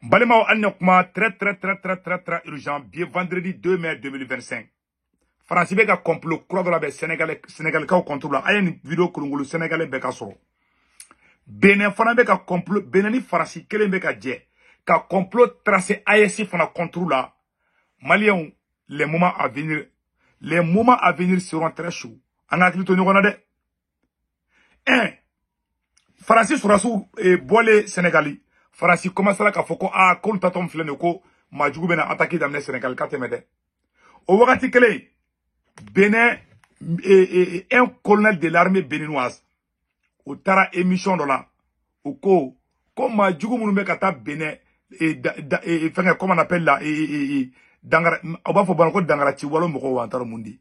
Balema Annokma, très urgent, bien vendredi 2 mai 2025. France Beka complot, croix de la baie Sénégalais au contrôle. Aïe une vidéo que le Sénégalais Beka soro. Bénin Fana Beka complot, Bénin France Kelen Beka Dje. Ka complot tracé ASI Fana contrôle. Maliens, les moments à venir seront très chauds. En activité, nous avons 1. France sera sous et boile Sénégalais. France commence à la foko a kol tatom flene ko majugu bena attaquer dans le Sénégal katemede. Au wakati kele Bénin un colonel de l'armée béninoise au tara émission de là au ko comme majugu munu kata Bénin et comment on appelle là dangara on va faut banko dangara ci walo moko wantaro mundi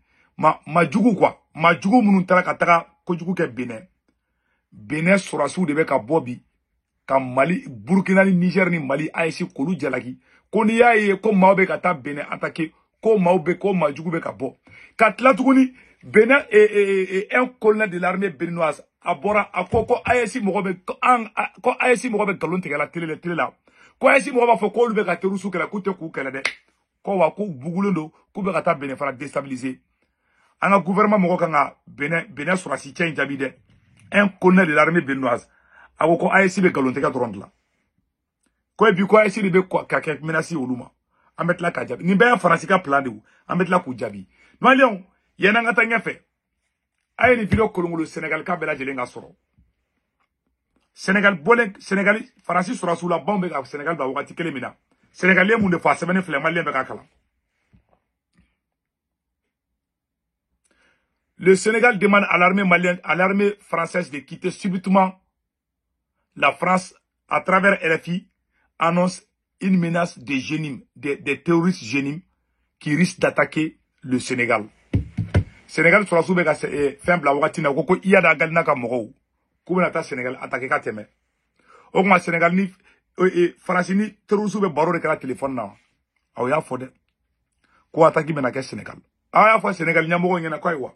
majugu quoi majugu munu tara kataka ko jugu ke Bénin Bénin sera sous de beka bobi ka Mali, Burkina, Niger, ni Mali, Aïssi, Kolu, Djalaki. Ko ni ya ye, ko maobe kata Bénin attaqué, ko maobe, ko majugu be ka bo. Kat la tukuni, Bénin un colonel de l'armée béninoise, abora, ko Aïssi mogobe, ko Aïssi mogobe kalon teke la télé la. Ko Aïssi mogobe fo ko lube ka terusu ke la kute ku kele de. Ko wa ko bugulondo, ko be kata Bénin fara déstabiliser. Anga gouvernement mogo kanga Bénin sura si tien jabide. Un colonel de l'armée béninoise. Awo ko ASC be galonte ka drone la ko e bi ko ASC be ko ka menasi oluma amet la ka jabi ni be France ka plan de wu amet la ku jabi no leon yena ngata nyefe ay ni video kolongolo Sénégal ka bela jele nga soro Sénégal bolen Sénégal France sura sous la bombe ka Sénégal ba wakati kele mina Sénégalais mun de fa semaine flema le be ka kala le Sénégal demande à l'armée malienne à l'armée française de quitter subitement la France, à travers RFI, annonce une menace des génimes, des terroristes génimes qui risquent d'attaquer le Sénégal. Sénégal sera sous bega fin blawati na koko iya da galina ka mogo. Kubena Sénégal attaquer ka teme. O kuma Sénégal ni France ni terroristes be baro de kala téléphone na. Aw ya fode. Ko attaquer mena ke Sénégal. Aya fo Sénégal nyamogo ngena ko aywa.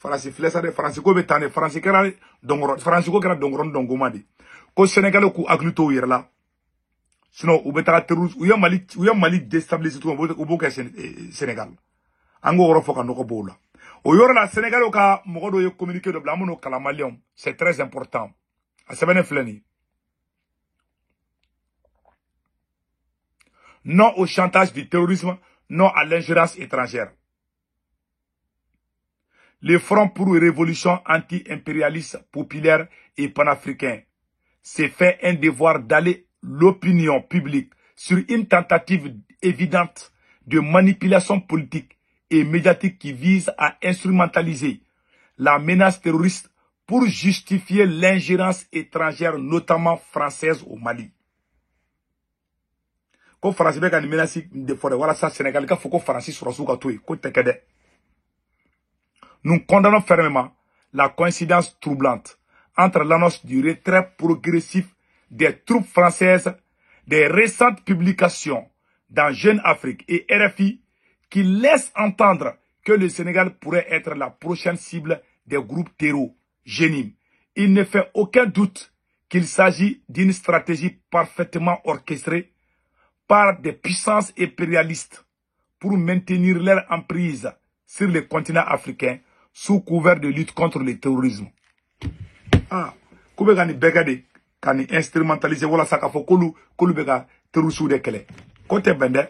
France flesa de France ko be tane France kera dongoro France ko kera dongoron dongomadi ko Sénégal ko agluto yerla sinon ou betara terroriste ou ya Mali déstabiliser tout o bo ka Sénégal ango woro foka ndoko bola o yorla Sénégal ka mogodo ye communiquer de blamono kala malien c'est très important a sebene fleni non au chantage du terrorisme non à l'ingérence étrangère. Le Front pour une révolution anti-impérialiste, populaire et panafricain s'est fait un devoir d'aller l'opinion publique sur une tentative évidente de manipulation politique et médiatique qui vise à instrumentaliser la menace terroriste pour justifier l'ingérence étrangère, notamment française au Mali. Quand France a une menace de forêt, voilà ça, Sénégal, il faut que France soit sous gâteau, nous condamnons fermement la coïncidence troublante entre l'annonce du retrait progressif des troupes françaises, des récentes publications dans Jeune Afrique et RFI qui laissent entendre que le Sénégal pourrait être la prochaine cible des groupes terreaux génimes. Il ne fait aucun doute qu'il s'agit d'une stratégie parfaitement orchestrée par des puissances impérialistes pour maintenir leur emprise sur le continent africain sous couvert de lutte contre le terrorisme. Ah, koube gani begade kani instrumentaliser wala saka fo kolu bega terrorisme de kele. Côté bende.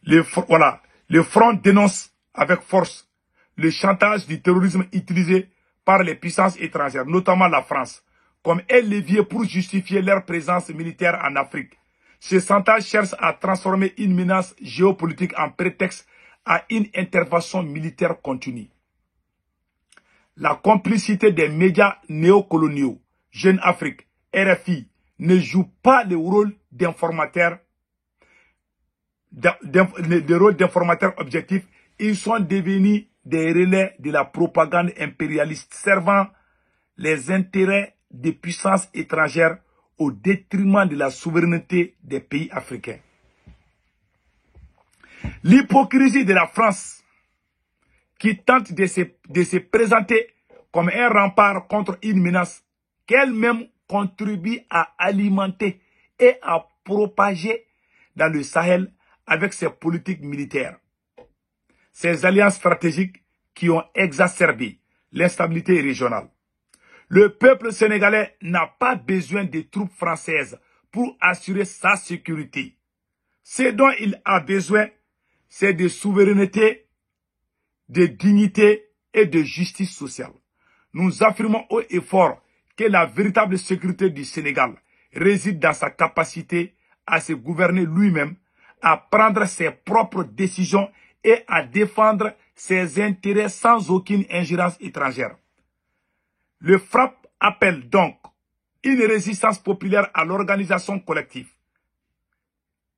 Le front dénonce avec force le chantage du terrorisme utilisé par les puissances étrangères, notamment la France, comme un levier pour justifier leur présence militaire en Afrique. Ce chantage cherche à transformer une menace géopolitique en prétexte à une intervention militaire continue. La complicité des médias néocoloniaux, Jeune Afrique, RFI, ne joue pas le rôle d'informateur, objectifs. Ils sont devenus des relais de la propagande impérialiste servant les intérêts des puissances étrangères au détriment de la souveraineté des pays africains. L'hypocrisie de la France, qui tente de se présenter comme un rempart contre une menace qu'elle-même contribue à alimenter et à propager dans le Sahel avec ses politiques militaires. Ces alliances stratégiques qui ont exacerbé l'instabilité régionale. Le peuple sénégalais n'a pas besoin de troupes françaises pour assurer sa sécurité. Ce dont il a besoin, c'est de souveraineté, de dignité et de justice sociale. Nous affirmons haut et fort que la véritable sécurité du Sénégal réside dans sa capacité à se gouverner lui-même, à prendre ses propres décisions et à défendre ses intérêts sans aucune ingérence étrangère. Le FRAPP appelle donc une résistance populaire à l'organisation collective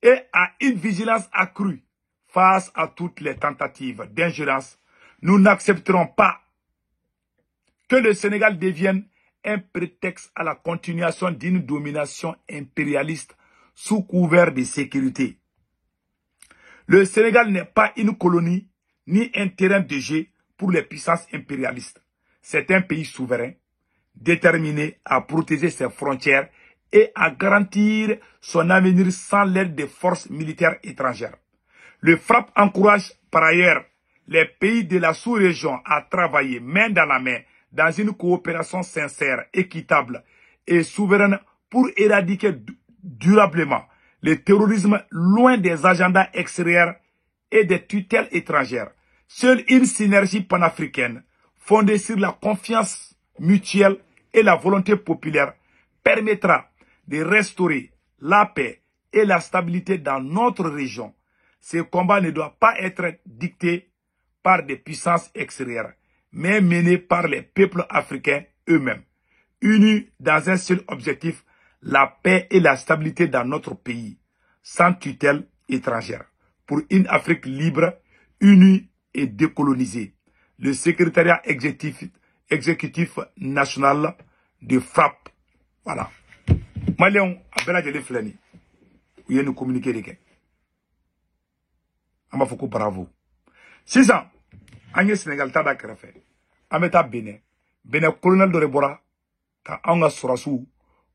et à une vigilance accrue face à toutes les tentatives d'ingérence. Nous n'accepterons pas que le Sénégal devienne un prétexte à la continuation d'une domination impérialiste sous couvert de sécurité. Le Sénégal n'est pas une colonie ni un terrain de jeu pour les puissances impérialistes. C'est un pays souverain, déterminé à protéger ses frontières et à garantir son avenir sans l'aide des forces militaires étrangères. Le FRAPP encourage par ailleurs les pays de la sous-région à travailler main dans la main dans une coopération sincère, équitable et souveraine pour éradiquer durablement le terrorisme loin des agendas extérieurs et des tutelles étrangères. Seule une synergie panafricaine fondée sur la confiance mutuelle et la volonté populaire permettra de restaurer la paix et la stabilité dans notre région. Ce combat ne doit pas être dicté par des puissances extérieures, mais mené par les peuples africains eux-mêmes, unis dans un seul objectif, la paix et la stabilité dans notre pays, sans tutelle étrangère, pour une Afrique libre, unie et décolonisée. Le secrétariat exécutif national de FRAPP. Voilà. Malion, Abela Djeli Fleni. Vous y nous communiquer les gars. Amafoko bravo. 6 ans. Agnès Sénégal tada krefe. Ameta Bénin. Bénin colonel de Rebora. Ka anga sorasu.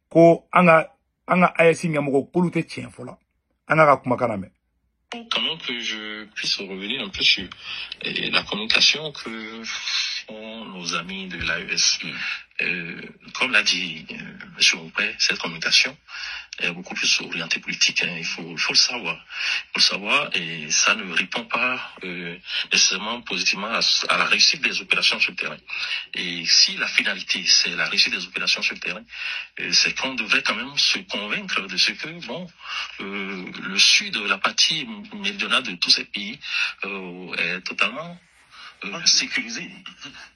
Ko anga ayesi nyamogo kolute tien fola. Anga ka kumakaname. Quand même que je puisse revenir un peu sur la communication que font nos amis de l'AES. Comme l'a dit M. Moupé, cette communication est beaucoup plus orientée politique. Hein. Il faut le savoir. Il faut le savoir et ça ne répond pas nécessairement positivement à la réussite des opérations sur le terrain. Et si la finalité, c'est la réussite des opérations sur le terrain, c'est qu'on devrait quand même se convaincre de ce que, bon, le sud, la partie méridionale de tous ces pays est totalement sécurisé.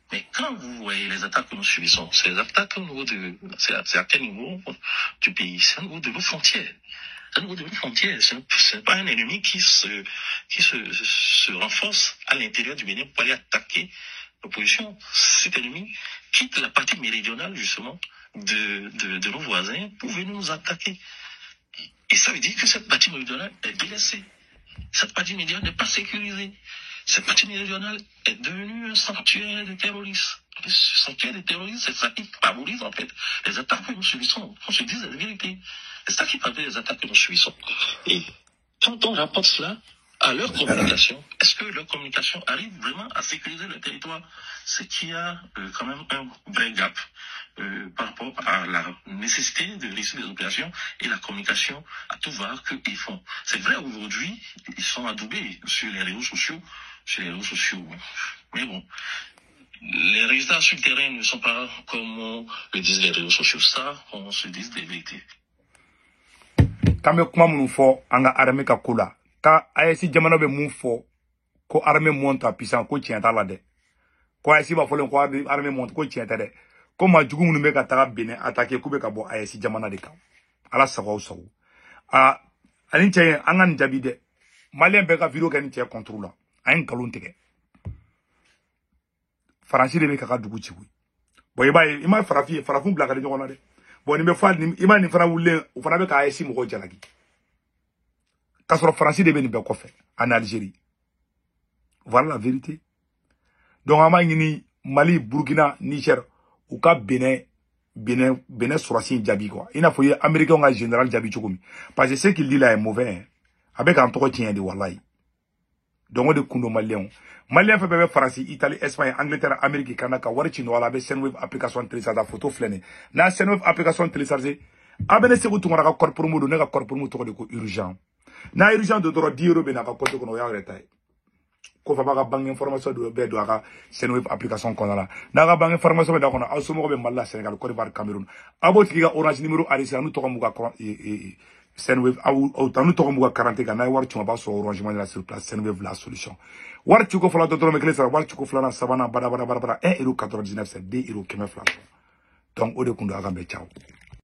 Mais quand vous voyez les attaques que nous subissons, ces attaques au niveau c'est à quel niveau du pays? C'est au niveau de nos frontières. C'est au niveau de nos frontières. Ce n'est pas un ennemi qui se renforce à l'intérieur du Bénin pour aller attaquer l'opposition. Cet ennemi quitte la partie méridionale, justement, de nos voisins pour venir nous attaquer. Et ça veut dire que cette partie méridionale est délaissée. Cette partie méridionale n'est pas sécurisée. Cette partie méridionale est devenue un sanctuaire de terroristes. Ce sanctuaire de terroristes, c'est ça qui favorise en fait les attaques que nous subissons. On se dise la vérité. C'est ça qui favorise les attaques que nous subissons. Et quand on rapporte cela à leur communication, est-ce que leur communication arrive vraiment à sécuriser le territoire? C'est qu'il y a quand même un vrai gap par rapport à la nécessité de réussir les opérations et la communication à tout va qu'ils font. C'est vrai, aujourd'hui, ils sont adoubés sur les réseaux sociaux. Mais bon, les résultats sur le terrain ne sont pas comme le disent les réseaux sociaux. Ça, on se dit des vérités. Kame kuma munu fo anga armée ka kula ka ayesi jamana be mun fo ko armée monte à puissance ko tienta la de ko ayesi ba fo len ko armée monte ko tienta de ko ma jugu munu be ka taga Bénin attaquer ku be ka bo ayesi jamana de ka ala sago sago a alin tie anga njabi de malien be ka vidéo kan tie contrôle ayin kalon tege faransi de be ka dugu ci wi boy bay ima farafun bla ka de jona de bon ni be fa ni ima ni fara wulen o fara be ka ayesi mo jalagi kasoro faransi de be ni be ko fe en Algérie. Voilà la vérité. Donc ama ni Mali, Burkina, Niger ou ka Bénin Bénin surasi jabi quoi. Il n'a faut y américain en général jabi chokomi. Parce que ce qu'il dit là est mauvais. Avec un toko tient de wallahi. Donc on de kundo malien. Malien fait bébé France, Italie, Espagne, Angleterre, Amérique, Canada, wari chino wala be Senwave application télécharger photo flene. Na Senwave application télécharger. Abene se ko tungara ka corps mo do ne ka corps mo to ko urgent. Na urgent de doro 10 € be na ka compte ko no ya retay. Ko fa ba banque information do be do aka Senwave application ko la. Na ka banque information be da ko na asumo be malla Sénégal, Côte d'Ivoire, Cameroun. Abo tiga orange numéro arisa nu to ko mu ka Senwave au tanu to ko mu ka 40 ka na war chuma ba so orange money la sur place Senwave la solution. War chuko fala to me klesa war chuko fala na sabana bada 1,99 €, c'est 2 € keme fla. Donc o de kundo aka be ciao.